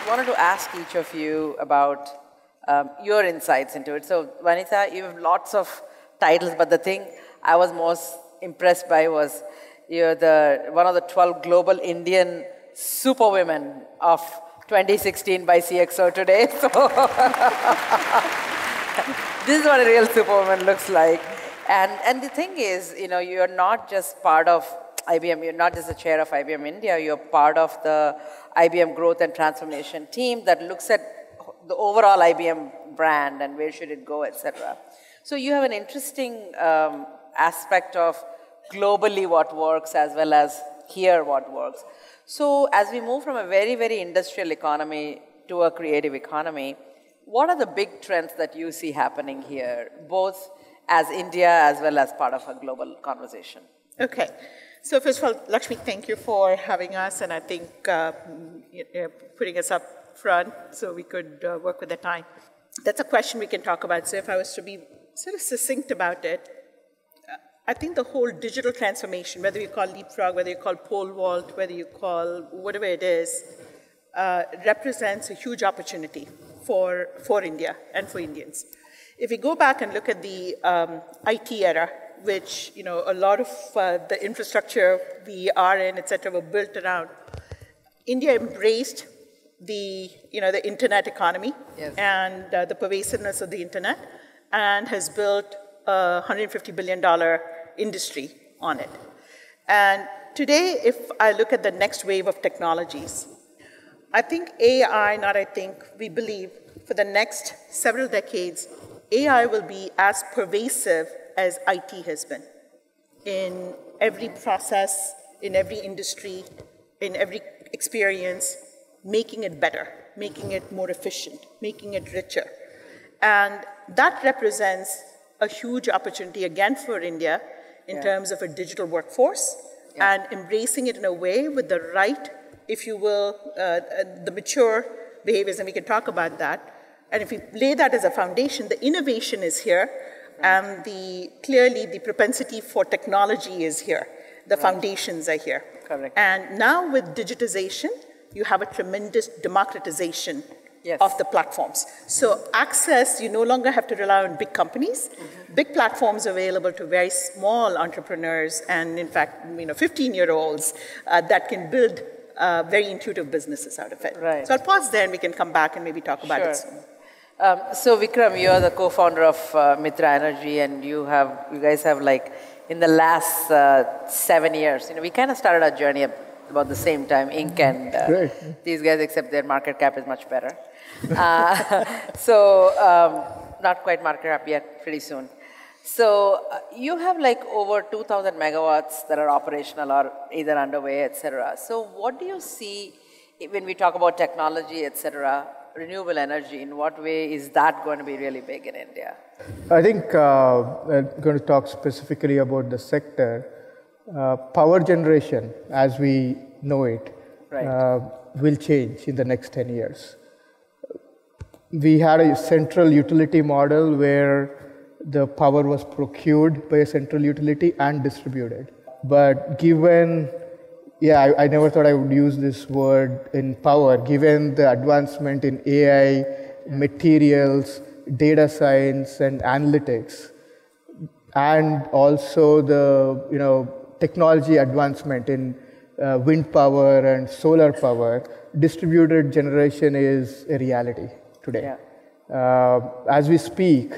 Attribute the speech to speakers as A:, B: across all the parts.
A: wanted to ask each of you about your insights into it. So, Vanitha, you have lots of titles, but the thing I was most impressed by was you're one of the 12 global Indian superwomen of 2016 by CXO today. So this is what a real superwoman looks like. And the thing is, you're not just part of IBM, you're not just the chair of IBM India, you're part of the IBM growth and transformation team that looks at the overall IBM brand and where should it go, etc. So you have an interesting aspect of globally what works as well as here what works. So as we move from a very, very industrial economy to a creative economy, what are the big trends that you see happening here, both as India as well as part of a global conversation?
B: Okay. So first of all, Lakshmi, thank you for having us, and I think putting us up front so we could work with the time. That's a question we can talk about. So if I was to be sort of succinct about it, I think the whole digital transformation, whether you call leapfrog, whether you call pole vault, whether you call whatever it is, represents a huge opportunity for India and for Indians. If we go back and look at the IT era, which a lot of the infrastructure we are in, et cetera, were built around, India embraced the internet economy. Yes. And the pervasiveness of the internet, and has built a $150 billion industry on it. And today, if I look at the next wave of technologies, I think we believe for the next several decades, AI will be as pervasive as IT has been in every process, in every industry, in every experience, making it better, making it more efficient, making it richer. And that represents a huge opportunity again for India in terms of a digital workforce and embracing it in a way with the right, if you will, the mature behaviors, and we can talk about that. And if we lay that as a foundation, the innovation is here, and clearly the propensity for technology is here. The foundations are here.
A: Correct.
B: And now with digitization, you have a tremendous democratization of the platforms. So access, you no longer have to rely on big companies. Big platforms available to very small entrepreneurs and, in fact, 15-year-olds that can build very intuitive businesses out of it.
A: Right.
B: So I'll pause there and we can come back and maybe talk about it soon.
A: So Vikram, you're the co-founder of Mitra Energy, and you guys have in the last 7 years, we kind of started our journey about the same time, Inc. and these guys, except their market cap is much better. Not quite market cap yet, pretty soon. So you have over 2,000 megawatts that are operational or either underway, etc. So what do you see when we talk about technology, etc., renewable energy, in what way is that going to be really big in India?
C: I think I'm going to talk specifically about the sector. Power generation, as we know it, will change in the next 10 years. We had a central utility model where the power was procured by a central utility and distributed. But given, I never thought I would use this word in power, given the advancement in AI, materials, data science, and analytics, and also the technology advancement in wind power and solar power, distributed generation is a reality today. As we speak,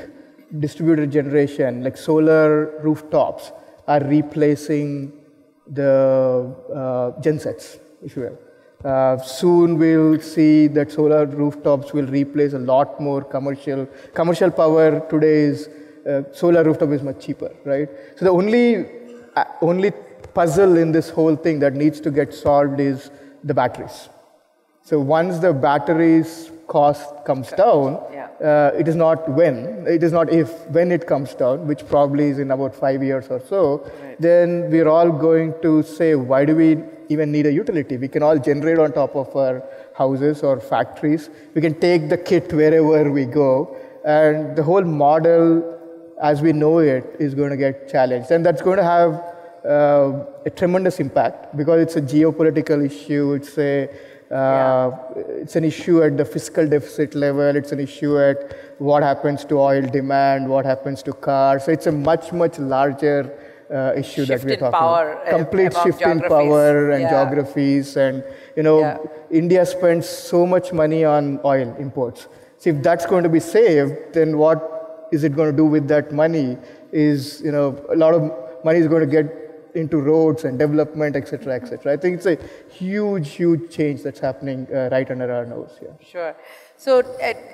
C: distributed generation, like solar rooftops, are replacing the gensets, if you will. Soon we'll see that solar rooftops will replace a lot more commercial power. Today's solar rooftop is much cheaper, right? So the only puzzle in this whole thing that needs to get solved is the batteries. So once the batteries cost comes down, it is not when it comes down, which probably is in about 5 years or so, then we're all going to say, why do we even need a utility? We can all generate on top of our houses or factories. We can take the kit wherever we go, and the whole model as we know it is going to get challenged. And that's going to have a tremendous impact because it's a geopolitical issue, it's a It's an issue at the fiscal deficit level. It's an issue at what happens to oil demand, what happens to cars. So it's a much, much larger issue that we're talking about. Complete shift in power and geographies. And, India spends so much money on oil imports. So if that's going to be saved, then what is it going to do with that money? Is, a lot of money is going to get into roads and development, et cetera, et cetera. I think it's a huge, huge change that's happening right under our nose. Yeah.
A: Sure. So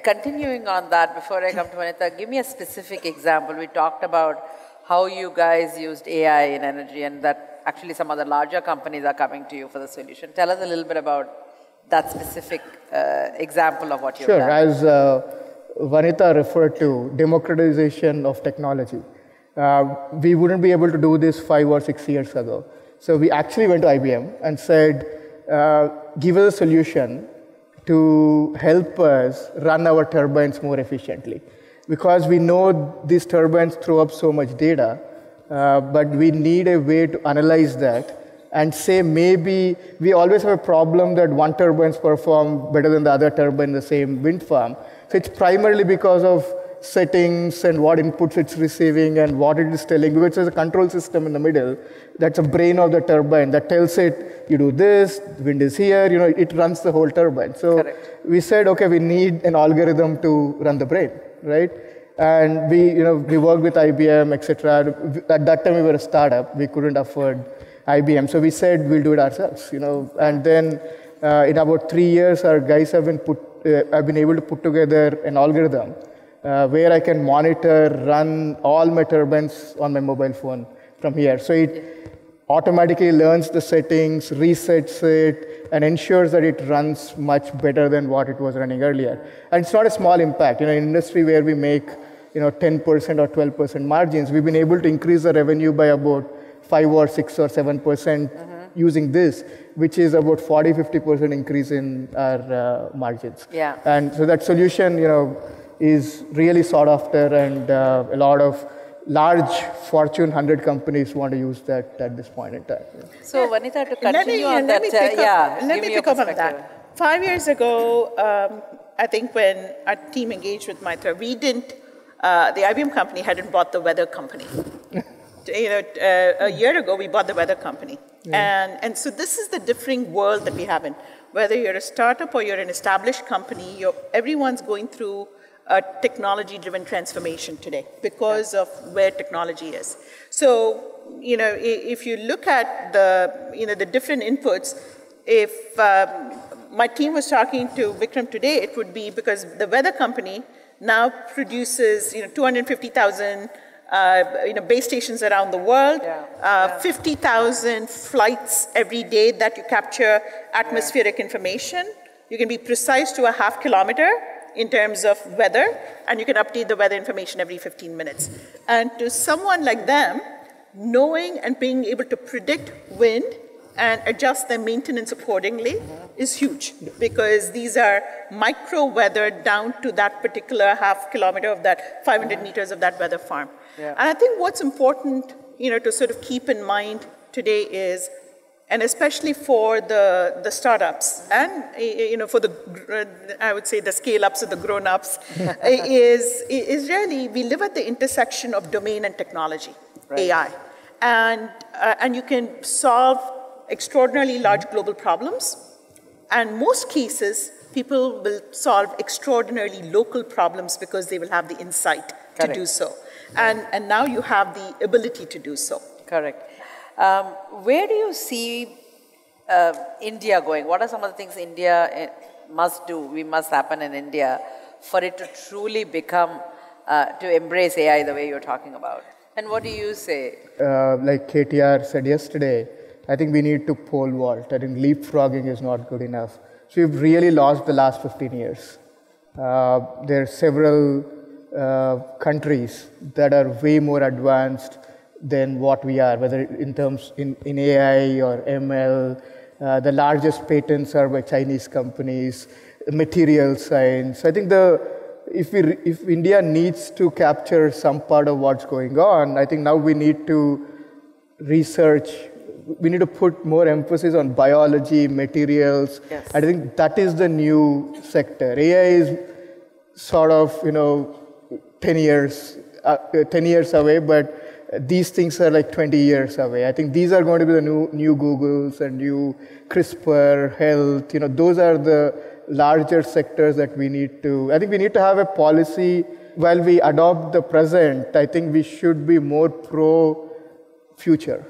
A: continuing on that, before I come to Vanitha, give me a specific example. We talked about how you guys used AI in energy and that actually some of the larger companies are coming to you for the solution. Tell us a little bit about that specific example of what you've done.
C: Sure. As Vanitha referred to, democratization of technology. We wouldn't be able to do this 5 or 6 years ago. So we actually went to IBM and said, give us a solution to help us run our turbines more efficiently. Because we know these turbines throw up so much data, but we need a way to analyze that and say maybe we always have a problem that one turbine perform better than the other turbine in the same wind farm. So it's primarily because of settings and what inputs it's receiving and what it is telling, because there's a control system in the middle that's a brain of the turbine that tells it, you do this, wind is here, it runs the whole turbine. So we said, okay, we need an algorithm to run the brain, right? And we worked with IBM, etc. At that time we were a startup, we couldn't afford IBM, so we said we'll do it ourselves, And then in about 3 years, our guys have been able to put together an algorithm where I can monitor, run all my turbines on my mobile phone from here. So it automatically learns the settings, resets it, and ensures that it runs much better than what it was running earlier. And it's not a small impact. In an industry where we make 10% or 12% margins, we've been able to increase the revenue by about 5 or 6 or 7% using this, which is about 40-50% increase in our margins.
A: Yeah.
C: And so that solution, is really sought after, and a lot of large Fortune 100 companies want to use that at this point in time.
A: So, Vanitha, to continue on that,
B: let me pick up on that. 5 years ago, I think when our team engaged with Maitra, the IBM company hadn't bought the weather company. A year ago, we bought the weather company. And so this is the differing world that we have in. Whether you're a startup or you're an established company, everyone's going through a technology-driven transformation today because of where technology is. So, if you look at the different inputs, if my team was talking to Vikram today, it would be because the weather company now produces 250,000 base stations around the world, 50,000 flights every day that you capture atmospheric information. You can be precise to a half kilometer in terms of weather, and you can update the weather information every 15 minutes. And to someone like them, knowing and being able to predict wind and adjust their maintenance accordingly is huge, because these are micro weather down to that particular half kilometer of that 500 meters of that weather farm. And I think what's important, to sort of keep in mind today is, and especially for the startups and, for I would say the scale-ups or the grown-ups, is really, we live at the intersection of domain and technology, AI. And you can solve extraordinarily large global problems. And most cases, people will solve extraordinarily local problems because they will have the insight to do so. And now you have the ability to do so.
A: Correct. Where do you see India going? What are some of the things India must do, must happen in India for it to truly become, to embrace AI the way you're talking about? And what do you say?
C: Like KTR said yesterday, I think we need to pole vault. I think leapfrogging is not good enough. So we've really lost the last 15 years. There are several countries that are way more advanced than what we are, whether in AI or ML. The largest patents are by Chinese companies, material science. I think if India needs to capture some part of what's going on, I think now we need to research we need to put more emphasis on biology, materials.
A: Yes.
C: I think that is the new sector. AI is sort of, 10 years away, but these things are like 20 years away. I think these are going to be the new Googles and new CRISPR, health. Those are the larger sectors that we need to. I think we need to have a policy while we adopt the present. I think we should be more pro future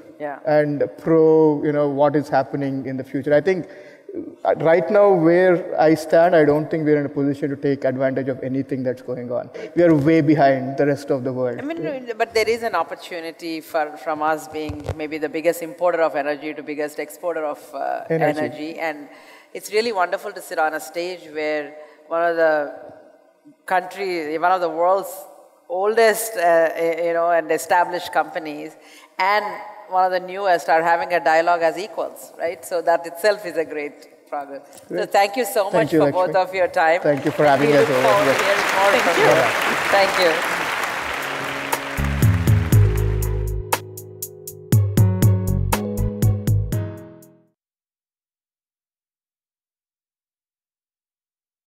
C: and pro, what is happening in the future. I think right now, where I stand, I don't think we're in a position to take advantage of anything that's going on. We are way behind the rest of the world.
A: But there is an opportunity from us being maybe the biggest importer of energy to biggest exporter of energy. And it's really wonderful to sit on a stage where one of the world's oldest, and established companies and one of the newest are having a dialogue as equals, right? So that itself is a great progress. Great. So thank you so much for both of your time.
C: Thank you for having us over.
A: Thank you.